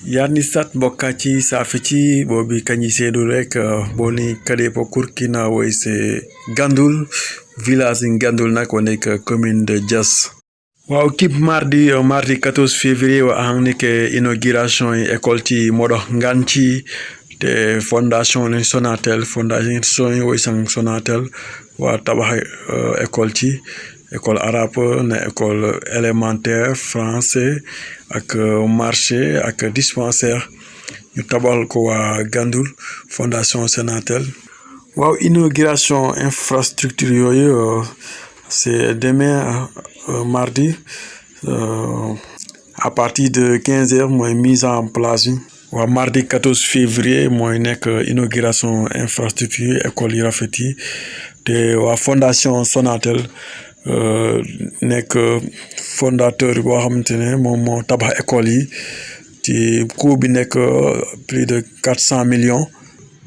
Yarnisat Bokati Safeti Bobi Kanise Durek Boni Kadepo Kurkina c'est Gandoul village in Gandoul nak wonek commune de Diass. Waaw kip mardi 14 février wa hangnike inauguration école ti modo nganci te fondation Sonatel fondation wo sang Sonatel wa tabax école arabe na école élémentaire français ak marché ak dispensaire ñu tabal ko wa Gandoul fondation Sonatel. Waaw inauguration infrastructure yoyu c'est demain mardi à partir de 15h mooy mise en place wa mardi 14 février mooy nek inauguration infrastructure école yi rafet yi te wa fondation Sonatel nek fondateur boo xamantene moom moo tabax école yi ci coût bi nek plus de 400 millions.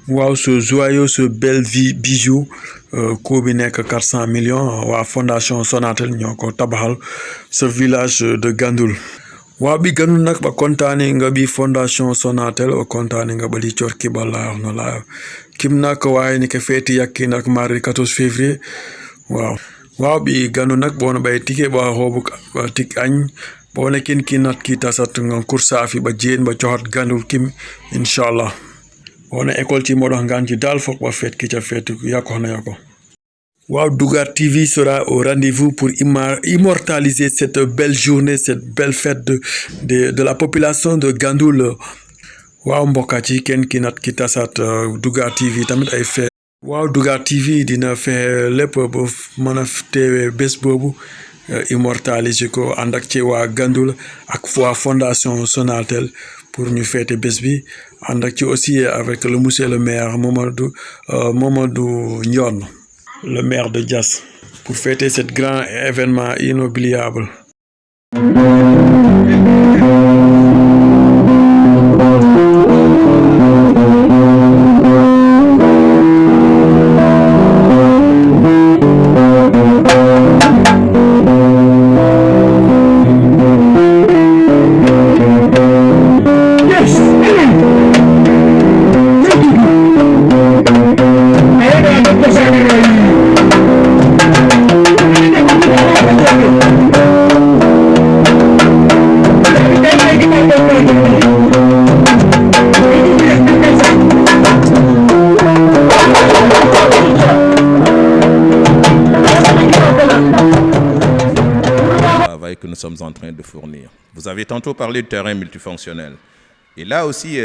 Waaw ce joyau ce bel bijou coût bi nek 400 millions wa fondation Sonatel ñoko tabaxal ce village de Gandoul. Waaw bi Gandoul nak ba kontane nga bi fondation Sonatel o kontane nga bali ciorki bala no la kim nak way ni ke feti yakki nak mardi 14 février. Waaw bi Gandoul nak bono bay tike ba hobu tik agn bono kin kinat ki tasat ngon kursa fi ba jeen ba coxat Gandoul kim inshallah. On a école ci modo nganci dal fok ba fête ki ca fête yako na yako. Waaw Dougar TV sera au rendez-vous pour immortaliser cette belle journée, cette belle fête de la population de Gandoul. Waaw mbokka ci ken ki nat ki tasat Dougar TV tamit ay fait. Waaw Dougar TV dina fait lepp ba mëna téwé bés bobu immortaliser ko andak ci wa Gandoul ak foi fondation Sonatel pour ñu fêter bés bi andak ci aussi avec le monsieur le maire Mamadou Ndione, le maire de Diass, pour fêter cet grand événement inoubliable. Que nous sommes en train de fournir. Vous avez tantôt parlé de terrain multifonctionnel. Et là aussi,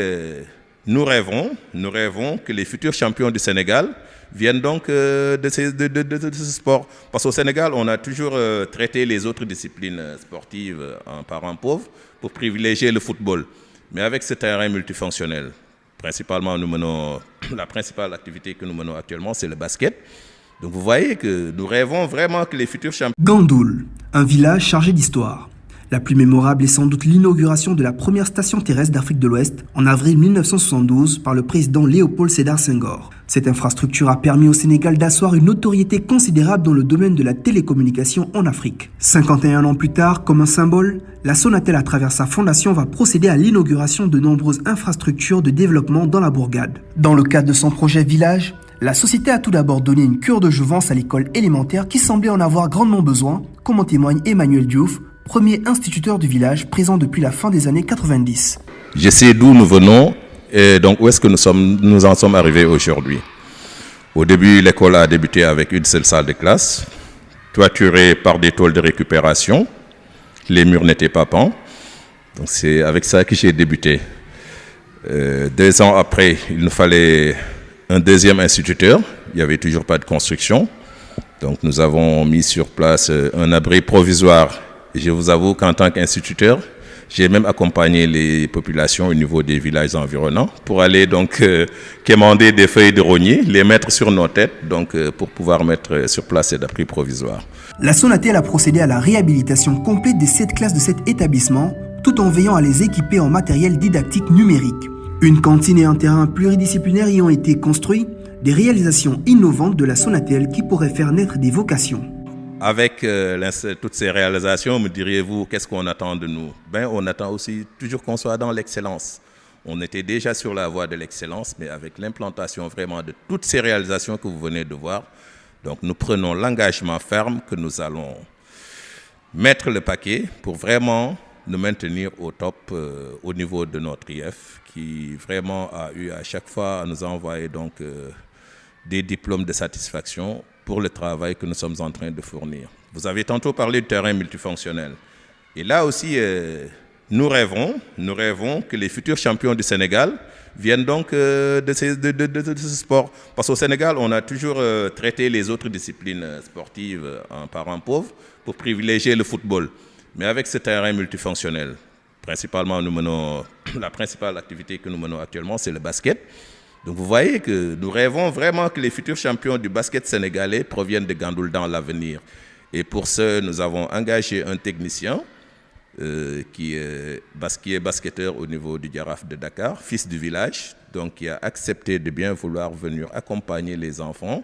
nous rêvons que les futurs champions du Sénégal viennent donc de ce sport. Parce qu'au Sénégal, on a toujours traité les autres disciplines sportives en parents pauvres pour privilégier le football. Mais avec ce terrain multifonctionnel, principalement, la principale activité que nous menons actuellement, c'est le basket. Donc vous voyez que nous rêvons vraiment que les futurs champions... Gandoul, un village chargé d'histoire. La plus mémorable est sans doute l'inauguration de la première station terrestre d'Afrique de l'Ouest en avril 1972 par le président Léopold Sédar Senghor. Cette infrastructure a permis au Sénégal d'asseoir une notoriété considérable dans le domaine de la télécommunication en Afrique. 51 ans plus tard, comme un symbole, la Sonatel à travers sa fondation va procéder à l'inauguration de nombreuses infrastructures de développement dans la bourgade. Dans le cadre de son projet Village, la société a tout d'abord donné une cure de jouvence à l'école élémentaire qui semblait en avoir grandement besoin, comme en témoigne Emmanuel Diouf, premier instituteur du village présent depuis la fin des années 90. Je sais d'où nous venons et donc où est-ce que nous en sommes arrivés aujourd'hui. Au début, l'école a débuté avec une seule salle de classe, toiturée par des tôles de récupération. Les murs n'étaient pas peints. Donc c'est avec ça que j'ai débuté. 2 ans après, il nous fallait un deuxième instituteur. Il n'y avait toujours pas de construction. Donc nous avons mis sur place un abri provisoire. Et je vous avoue qu'en tant qu'instituteur, j'ai même accompagné les populations au niveau des villages environnants pour aller donc quémander des feuilles de rognier, les mettre sur nos têtes donc, pour pouvoir mettre sur place cet abri provisoire. La Sonatel a procédé à la réhabilitation complète des 7 classes de cet établissement tout en veillant à les équiper en matériel didactique numérique. Une cantine et un terrain pluridisciplinaire y ont été construits, des réalisations innovantes de la Sonatel qui pourraient faire naître des vocations. Avec toutes ces réalisations, me diriez-vous, qu'est-ce qu'on attend de nous? On attend aussi toujours qu'on soit dans l'excellence. On était déjà sur la voie de l'excellence, mais avec l'implantation vraiment de toutes ces réalisations que vous venez de voir, donc nous prenons l'engagement ferme que nous allons mettre le paquet pour vraiment nous maintenir au top au niveau de notre IF, qui vraiment a eu à chaque fois à nous envoyer donc des diplômes de satisfaction pour le travail que nous sommes en train de fournir. Vous avez tantôt parlé du terrain multifonctionnel. Et là aussi, nous rêvons que les futurs champions du Sénégal viennent donc de ce sport. Parce qu'au Sénégal, on a toujours traité les autres disciplines sportives en parents pauvres pour privilégier le football. Mais avec ce terrain multifonctionnel, principalement, la principale activité que nous menons actuellement, c'est le basket. Donc vous voyez que nous rêvons vraiment que les futurs champions du basket sénégalais proviennent de Gandoul dans l'avenir. Et pour ce, nous avons engagé un technicien qui est basketteur au niveau du Jaraaf de Dakar, fils du village, donc qui a accepté de bien vouloir venir accompagner les enfants.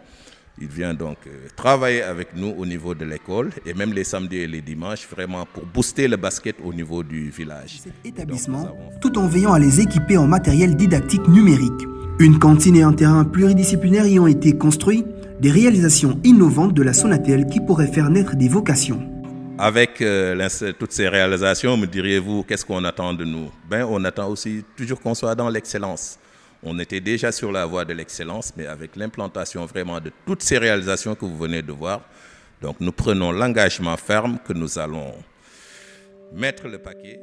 Il vient donc travailler avec nous au niveau de l'école et même les samedis et les dimanches, vraiment pour booster le basket au niveau du village. Cet établissement, tout en veillant à les équiper en matériel didactique numérique. Une cantine et un terrain pluridisciplinaire y ont été construits, des réalisations innovantes de la Sonatel qui pourraient faire naître des vocations. Avec toutes ces réalisations, me diriez-vous, qu'est-ce qu'on attend de nous? On attend aussi toujours qu'on soit dans l'excellence. On était déjà sur la voie de l'excellence, mais avec l'implantation vraiment de toutes ces réalisations que vous venez de voir, donc nous prenons l'engagement ferme que nous allons mettre le paquet.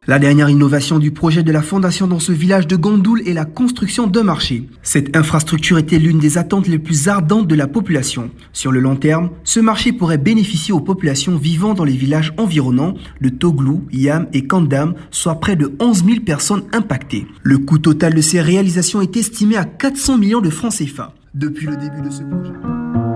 La dernière innovation du projet de la fondation dans ce village de Gandoul est la construction d'un marché. Cette infrastructure était l'une des attentes les plus ardentes de la population. Sur le long terme, ce marché pourrait bénéficier aux populations vivant dans les villages environnants de Toglou, Yam et Kandam, soit près de 11 000 personnes impactées. Le coût total de ces réalisations est estimé à 400 millions de francs CFA. Depuis le début de ce projet...